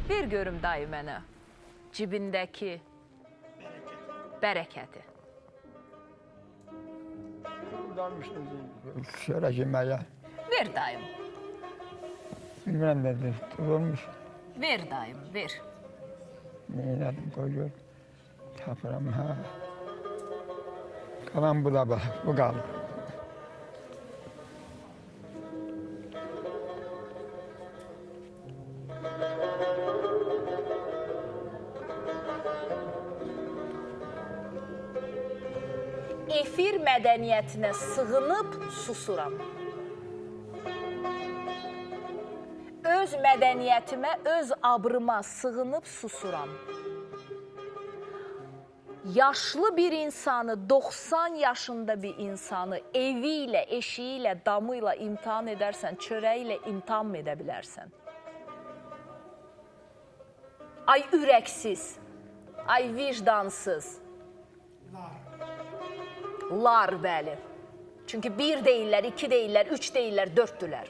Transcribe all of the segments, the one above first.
Ver görüm dayı mənə cibindəki bərəkəti. Şöyle yeməyə. Ver dayım. Bilmem nedir. Olmuş. Ver dayım, ver. Neyledim koyuyor. Tapıram ha. Kalan bu da bak. Bu kaldı. Efir mədəniyyətinə sığınıb susuram. Öz mədəniyyətimə, öz abrıma sığınıb susuram. Yaşlı bir insanı, 90 yaşında bir insanı evi ilə, eşiyi ilə, damı ilə imtihan edərsən, çörəyi ilə imtihan mı edə bilərsən? Ay ürəksiz, ay vicdansız. Lar, bəli. Çünki bir deyirlər, iki deyirlər, üç deyirlər, dörddülər.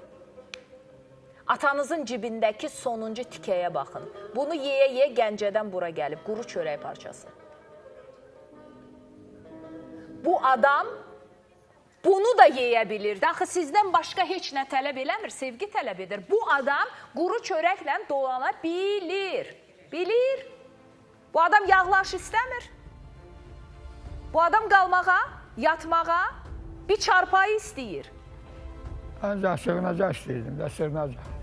Atanızın cibindəki sonuncu tikəyə baxın. Bunu yeyə-yeyə Gəncədən bura gəlib, quru çörək parçası. Bu adam bunu da yeyə bilirdi. Axı sizdən başqa heç nə tələb eləmir, sevgi tələb edir. Bu adam quru çörəklə dolana bilir. Bilir. Bu adam yağlaş istəmir. Bu adam qalmağa, yatmağa bir çarpayı istəyir. Ancaq sığınacaq istəyirdim də, sığınacaq.